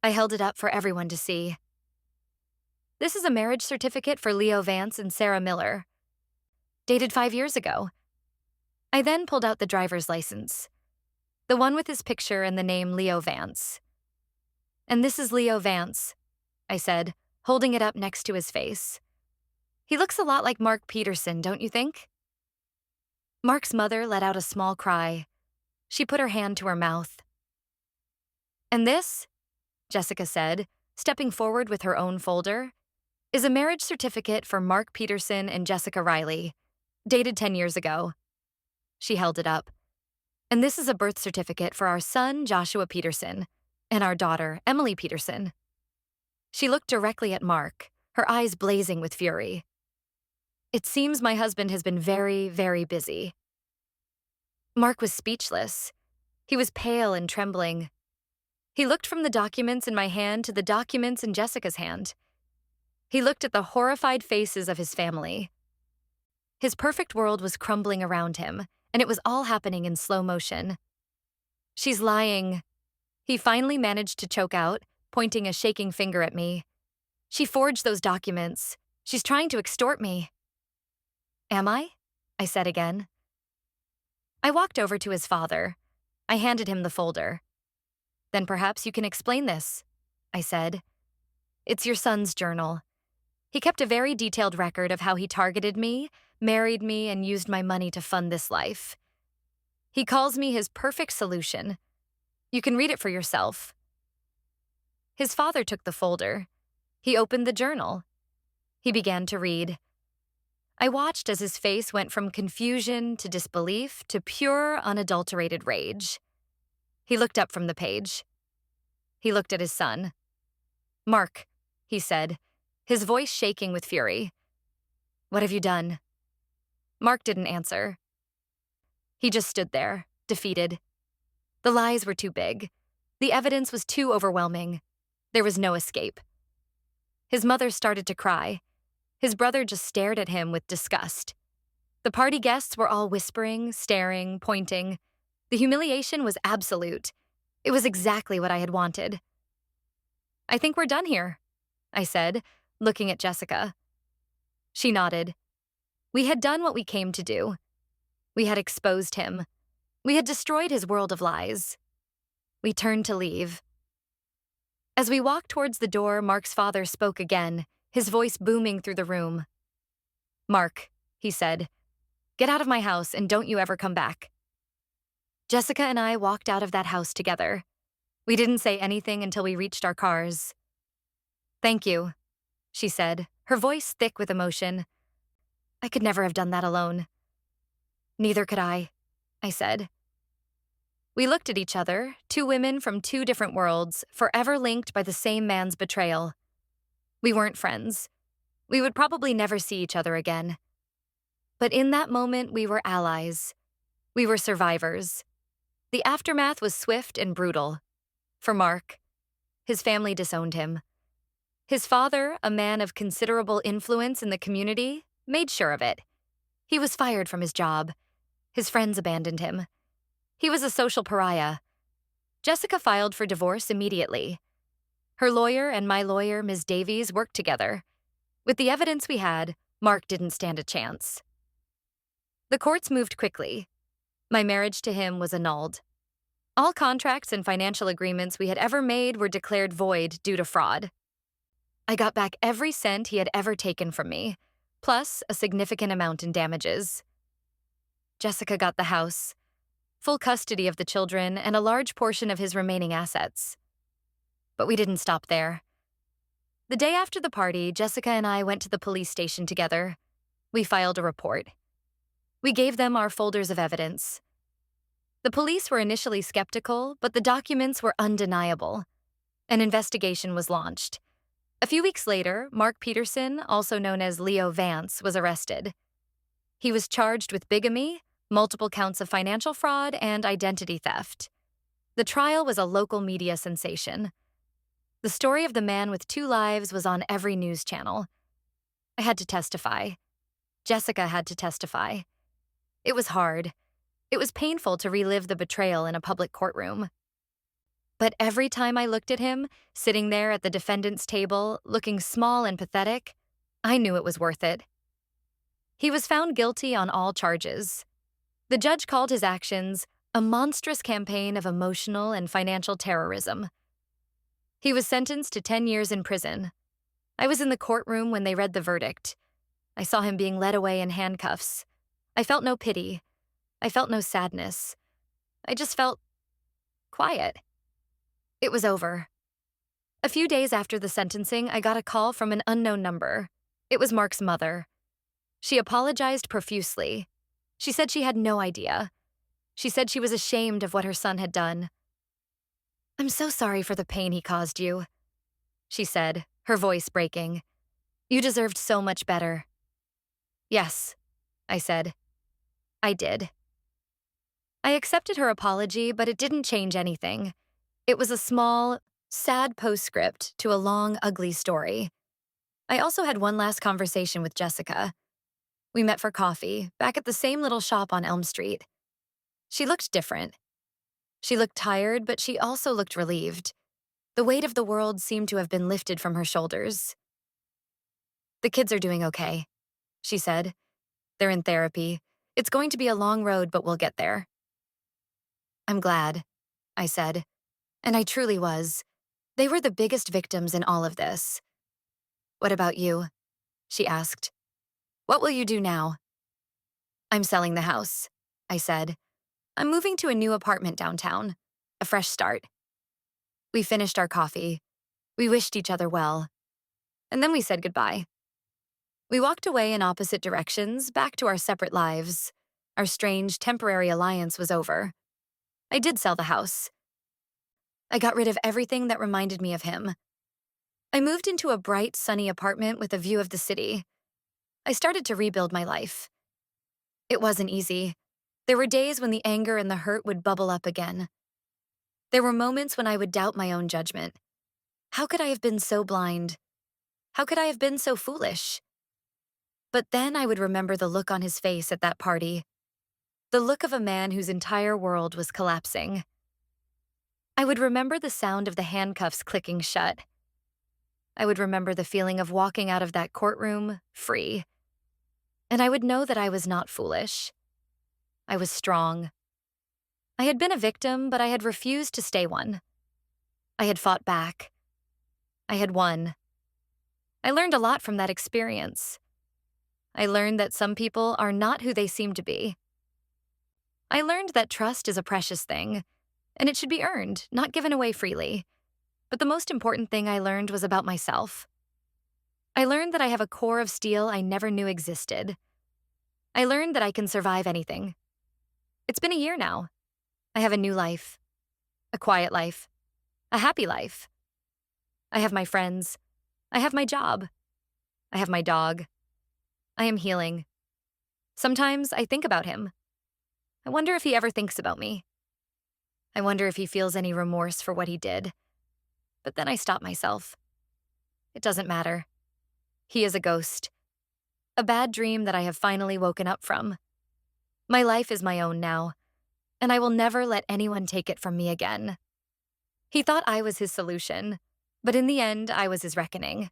I held it up for everyone to see. "This is a marriage certificate for Leo Vance and Sarah Miller, dated 5 years ago." I then pulled out the driver's license, the one with his picture and the name Leo Vance. "And this is Leo Vance," I said, holding it up next to his face. "He looks a lot like Mark Peterson, don't you think?" Mark's mother let out a small cry. She put her hand to her mouth. "And this," Jessica said, stepping forward with her own folder, "is a marriage certificate for Mark Peterson and Jessica Riley, dated 10 years ago." She held it up. "And this is a birth certificate for our son, Joshua Peterson, and our daughter, Emily Peterson." She looked directly at Mark, her eyes blazing with fury. "It seems my husband has been very, very busy." Mark was speechless. He was pale and trembling. He looked from the documents in my hand to the documents in Jessica's hand. He looked at the horrified faces of his family. His perfect world was crumbling around him, and it was all happening in slow motion. "She's lying," he finally managed to choke out, pointing a shaking finger at me. "She forged those documents. She's trying to extort me." "Am I?" I said again. I walked over to his father. I handed him the folder. "Then perhaps you can explain this," I said. "It's your son's journal. He kept a very detailed record of how he targeted me, married me, and used my money to fund this life. He calls me his perfect solution. You can read it for yourself." His father took the folder. He opened the journal. He began to read. I watched as his face went from confusion to disbelief to pure, unadulterated rage. He looked up from the page. He looked at his son. "Mark," he said, his voice shaking with fury. "What have you done?" Mark didn't answer. He just stood there, defeated. The lies were too big. The evidence was too overwhelming. There was no escape. His mother started to cry. His brother just stared at him with disgust. The party guests were all whispering, staring, pointing. The humiliation was absolute. It was exactly what I had wanted. "I think we're done here," I said, looking at Jessica. She nodded. We had done what we came to do. We had exposed him. We had destroyed his world of lies. We turned to leave. As we walked towards the door, Mark's father spoke again, his voice booming through the room. "Mark," he said, "get out of my house and don't you ever come back." Jessica and I walked out of that house together. We didn't say anything until we reached our cars. "Thank you," she said, her voice thick with emotion. "I could never have done that alone." "Neither could I said. We looked at each other, two women from two different worlds, forever linked by the same man's betrayal. We weren't friends. We would probably never see each other again. But in that moment, we were allies. We were survivors. The aftermath was swift and brutal. For Mark, his family disowned him. His father, a man of considerable influence in the community, made sure of it. He was fired from his job. His friends abandoned him. He was a social pariah. Jessica filed for divorce immediately. Her lawyer and my lawyer, Ms. Davies, worked together. With the evidence we had, Mark didn't stand a chance. The courts moved quickly. My marriage to him was annulled. All contracts and financial agreements we had ever made were declared void due to fraud. I got back every cent he had ever taken from me, plus a significant amount in damages. Jessica got the house, full custody of the children, and a large portion of his remaining assets. But we didn't stop there. The day after the party, Jessica and I went to the police station together. We filed a report. We gave them our folders of evidence. The police were initially skeptical, but the documents were undeniable. An investigation was launched. A few weeks later, Mark Peterson, also known as Leo Vance, was arrested. He was charged with bigamy, multiple counts of financial fraud, and identity theft. The trial was a local media sensation. The story of the man with two lives was on every news channel. I had to testify. Jessica had to testify. It was hard. It was painful to relive the betrayal in a public courtroom. But every time I looked at him, sitting there at the defendant's table, looking small and pathetic, I knew it was worth it. He was found guilty on all charges. The judge called his actions a monstrous campaign of emotional and financial terrorism. He was sentenced to 10 years in prison. I was in the courtroom when they read the verdict. I saw him being led away in handcuffs. I felt no pity. I felt no sadness. I just felt quiet. It was over. A few days after the sentencing, I got a call from an unknown number. It was Mark's mother. She apologized profusely. She said she had no idea. She said she was ashamed of what her son had done. "I'm so sorry for the pain he caused you," she said, her voice breaking. "You deserved so much better." "Yes," I said. I did. I accepted her apology, but it didn't change anything. It was a small, sad postscript to a long, ugly story. I also had one last conversation with Jessica. We met for coffee, back at the same little shop on Elm Street. She looked different. She looked tired, but she also looked relieved. The weight of the world seemed to have been lifted from her shoulders. "The kids are doing okay," she said. "They're in therapy. It's going to be a long road, but we'll get there." "I'm glad," I said. And I truly was. They were the biggest victims in all of this. "What about you?" she asked. "What will you do now?" "I'm selling the house," I said. "I'm moving to a new apartment downtown. A fresh start." We finished our coffee. We wished each other well. And then we said goodbye. We walked away in opposite directions, back to our separate lives. Our strange, temporary alliance was over. I did sell the house. I got rid of everything that reminded me of him. I moved into a bright, sunny apartment with a view of the city. I started to rebuild my life. It wasn't easy. There were days when the anger and the hurt would bubble up again. There were moments when I would doubt my own judgment. How could I have been so blind? How could I have been so foolish? But then I would remember the look on his face at that party, the look of a man whose entire world was collapsing. I would remember the sound of the handcuffs clicking shut. I would remember the feeling of walking out of that courtroom free. And I would know that I was not foolish. I was strong. I had been a victim, but I had refused to stay one. I had fought back. I had won. I learned a lot from that experience. I learned that some people are not who they seem to be. I learned that trust is a precious thing, and it should be earned, not given away freely. But the most important thing I learned was about myself. I learned that I have a core of steel I never knew existed. I learned that I can survive anything. It's been a year now. I have a new life, a quiet life, a happy life. I have my friends. I have my job. I have my dog. I am healing. Sometimes I think about him. I wonder if he ever thinks about me. I wonder if he feels any remorse for what he did. But then I stop myself. It doesn't matter. He is a ghost. A bad dream that I have finally woken up from. My life is my own now, and I will never let anyone take it from me again. He thought I was his solution, but in the end, I was his reckoning.